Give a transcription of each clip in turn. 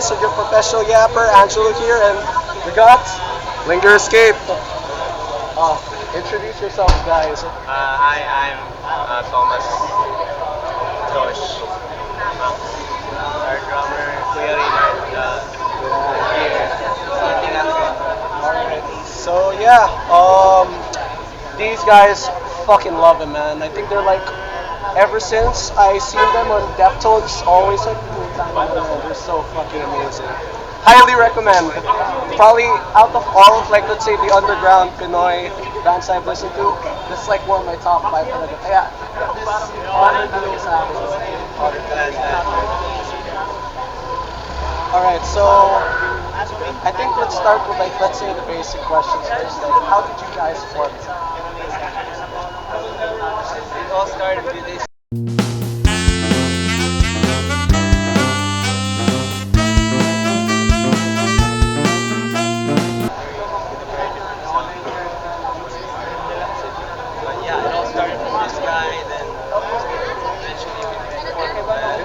guys, with your professional yapper, Angelo here, and we got Linger Escape. Introduce yourselves, guys. Hi, I'm Thomas Josh. Our drummer, Kuya Reynard, here. Alright, so yeah, these guys fucking love him, man. I think they're like, ever since I seen them on Deftones, always like, they're so fucking amazing. Highly recommend. Probably out of all of like, let's say the underground Pinoy bands I've listened to, this is like one of my top five. Yeah, this honor doing sa akin. Alright, so I think let's start with like, let's say the basic questions first. Like, how did you guys form? It all started with this. But yeah, it all started with this guy, then eventually we formed a band.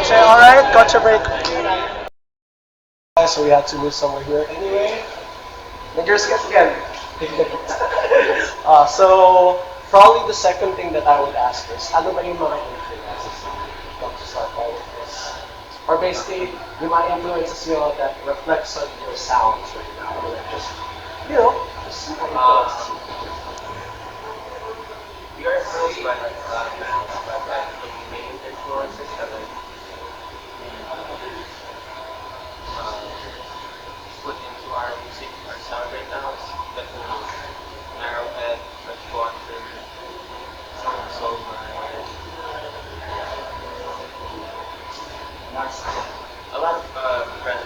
Okay, alright, gotcha break. So we had to move somewhere here anyway. Fingers get again. So probably the second thing that I would ask is, ano ba yung mga influences to start all of this? Or basically, yung mga influences nyo that reflects on your sounds right now. Or like just, just influences. We are influenced by like a lot of bands, but like the main influences that like put into our music, our sound right now is definitely Narrowhead, Fresh Quantum, Soul Mind, a lot of friends.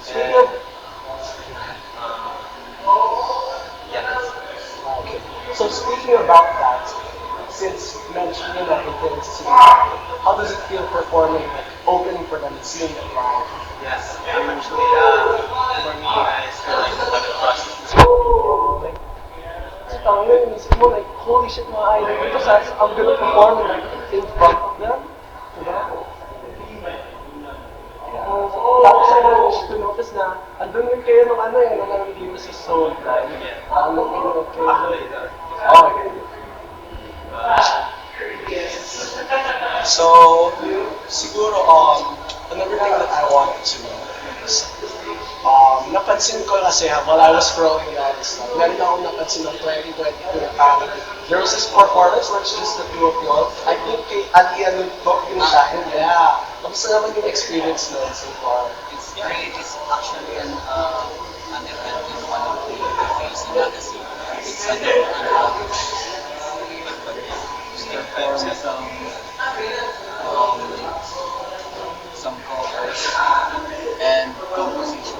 Speaking of, okay. So speaking about that, since mentioning that influences, how does it feel performing, like opening for them and seeing them live? Yes, actually, for me, I still like the trust. Like, kasi tama yun, inisip mo, like, holy shit, mga idol dito, sa I'm gonna perform like, in front of them. Diba? Tapos I managed to notice na, andun yun kayo nung ano nung nang-review sa Soul Drive. Ano kayo, okay. Okay. So, siguro, another thing that I wanted to know is, napansin ko kasi while I was growing all this stuff, meron akong napansin ng 2022 na parang there was this performance where it's just the two of y'all. I think kay Ali Anuntok yung shine. Yeah. Kamusta naman yung experience noon so far? It's actually an event in one of the FAC magazine. It's an outreach. Still perform some covers and composition.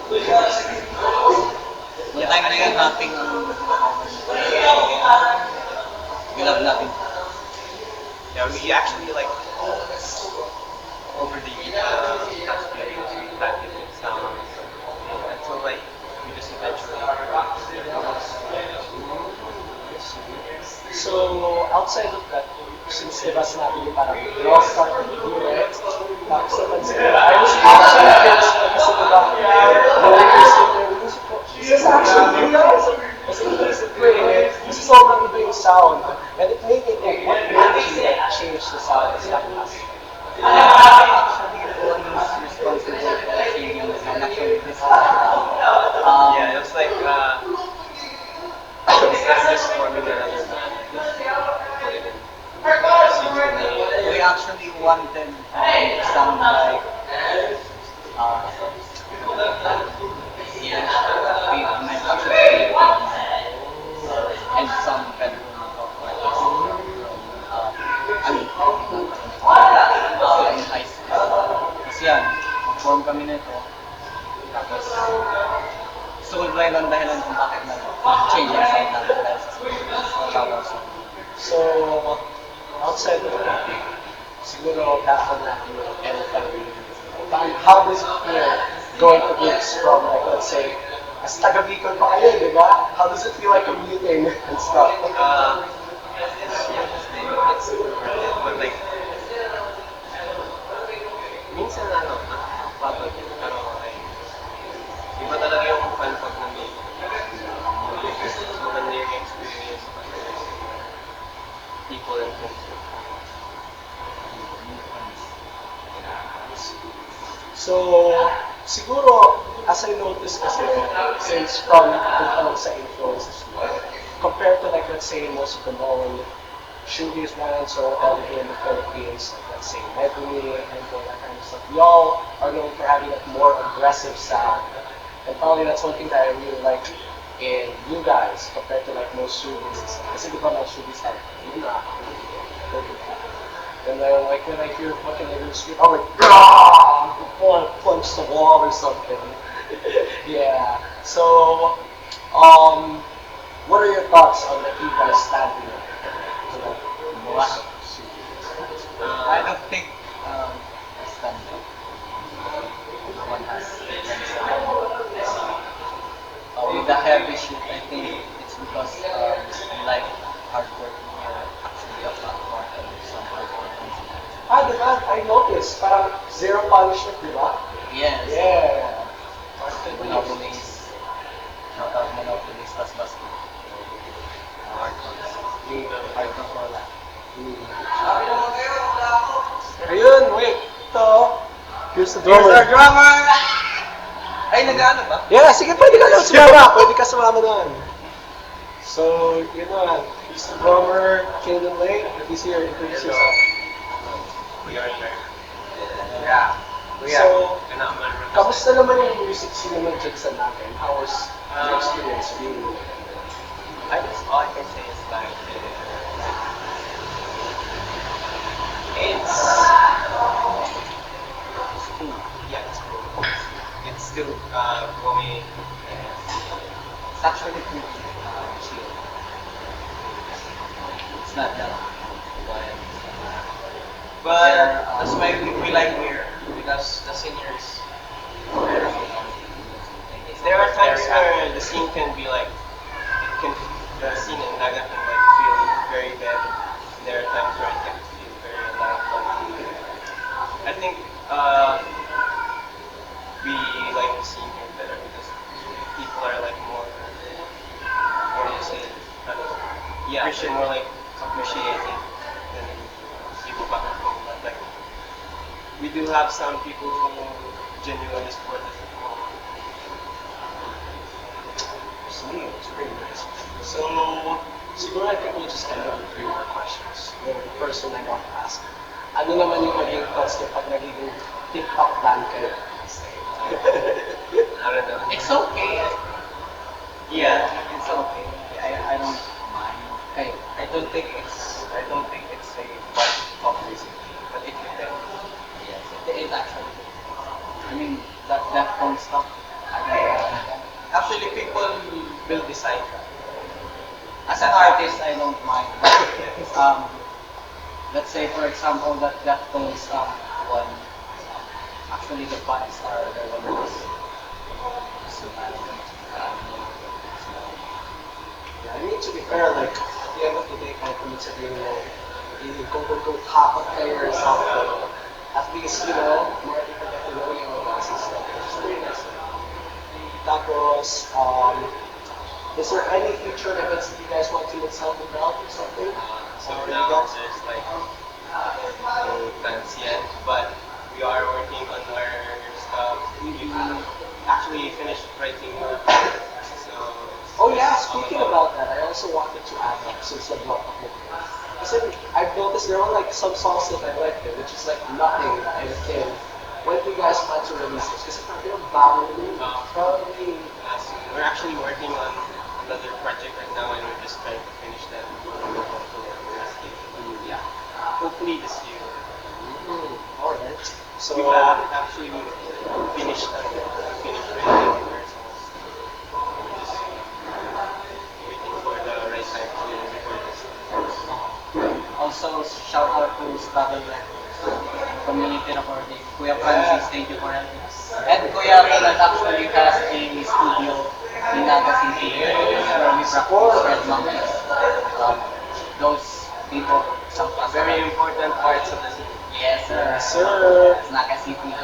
Noong time na yun, nothing we love nothing. Yeah, we actually like over the past few years we had different sounds until like we just eventually. So, outside of that, since diba sinabi niyo parang we all started with you, right? Tapos napansin ko, I was actually curious kasi diba, the way you sit there, inisip ko, this is actually you guys. Kasi inisip ko kasi sobrang iba yung sound. And it made me think, what made you like, change the sound of Stackmas? Actually, the one who's responsible for changing the sound actually this Yeah, it was like I'm just forming another band. we actually wanted some like and some bedroom in high school. Kasi yan, form kami nito. Tapos, gusto ko ba yun ang dahilan kung bakit change yung sound natin dahil sa shoutout. So, outside of that, siguro definitely anytime. How does it feel going to gigs from, like, let's say, as taga Bicol pa kayo, di ba? How does it feel like commuting and stuff? It's worth it. But like, minsan nakakapagod yun. Pero like, iba talaga yung fun pag nandito. Maganda yung experience. People and things. So, siguro, as I noticed kasi, since from kung ano sa influences mo, compared to, like, let's say, most of the known showbiz bands or whatever here in the Philippines, like, let's say, Medley and all that kind of stuff, y'all are known for having that more aggressive sound. And probably that's one thing that I really like in you guys compared to, like, most showbiz. Kasi di ba mga showbiz like, yun na, and then, like, when I hear fucking in the street, I'm like, ah, want to punch the wall or something. Yeah. So, what are your thoughts on the you guys standing up? Wow. I don't think stand up. One has with the heavy shit. I think it's because like hard work actually a lot more than some hard work. Di ba? I noticed, parang zero punishment, di ba? Yes. Yeah. Monopolies. Shout out monopolies. Tas basket. Hard work. Hard work for that. Ayun, wait. Ito. Here's the Here's drummer. our drummer! Ay, nag-ano ba? Yeah, sige, pwede ka lang sumama. Pwede ka sumama doon. So, yun na. He's the drummer, Kingdom Lake. He's here. Introduce yourself. We are there. Yeah. So, Kailangan kamusta naman yung music scene naman dyan sa natin? How was your experience being there? I guess all I can say is like it's cool. Yeah, it's cool. It's still going. It's actually pretty chill. It's not that wild. But that's why we like Mirror because the singers. There are times where the scene can be like, the scene in Naga can like feel very bad. There are times where it can feel very loud. But I think we like the scene here better because people are like more, what do you say? Yeah, appreciate more like appreciating than people back at home. But like we do have some people who genuinely support us. It's pretty nice. So, siguro I think we'll just end up with 3 more questions. The first one I want to ask. Ano naman yung maging thoughts niyo pag nagiging TikTok ban kayo? I don't know. It's okay. Yeah. It's okay. I don't mind. Hey, I don't think it's a bad publicity, but it depends. Yes, it actually. I mean that phone stuff. I don't know. Actually, people will decide. As an artist, I don't mind. Let's say, for example, that Deftones one. Actually, the fans are the ones. So, Yeah, I mean, to be fair, like, at the end of the day, kahit kung sabihin mo, hindi quote-unquote hakot kayo or something, at least, you know, more people get to know you and stuff. Which is pretty nice. Tapos, is there any future events that you guys want to itself about or something? So Or you now guys? there's like no plans yet, but we are working on our stuff. We actually finished writing. So. Oh yeah, speaking about that, I also wanted to add up since the block of movie. Kasi I've noticed there are like some songs that I like there, which is like nothing and thin. When do you guys plan to release this? Kasi parang bago rin. Probably. We're actually working on another project right now, and we're just trying to finish that. Yeah, hopefully this year. Alright. So, We haven't actually finished writing our songs. We're just waiting for the right time to record this. also, shout out to Stable Records. community recording. Kuya Francis, thank you for helping us. And Kuya Roland actually has a studio in Naga City where we practice Red Monkeys. Those people, some Very important parts of the city. Yes, sir. Yes, sir. It's Naga City.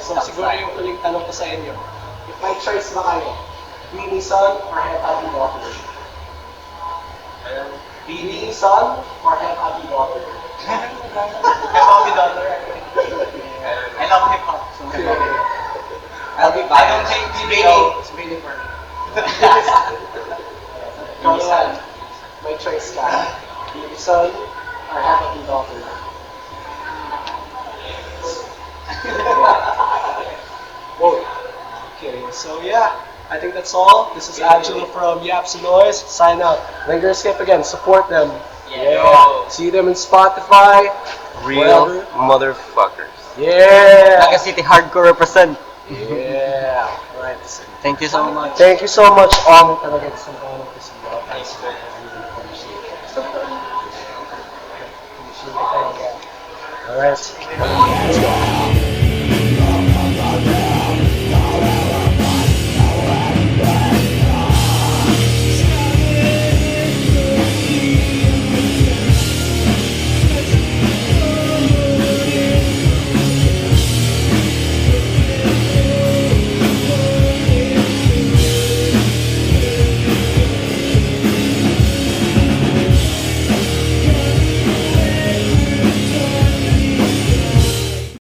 So siguro yung huling tanong ko sa inyo. If may choice ba kayo, Beanie son or Head Happy Daughter? Beanie son or Head Happy Daughter? Happy Daughter. I love hip hop. So I'll be back. I don't think It's Beanie for me. Ikaw naman, may choice ka. Beanie son or Head Happy Daughter? Whoa. Okay, so yeah, I think that's all. This is Angelo from Yaps and Noise. Sign out. Linger Escape again. Support them. Yeah. See them in Spotify. Real wherever. motherfuckers. Yeah. Naga City hardcore represent. Yeah. Alright. Thank you so much. Thank you so much. Talaga isang kawan ko sa iyo. Thanks, man. Alright. Let's go.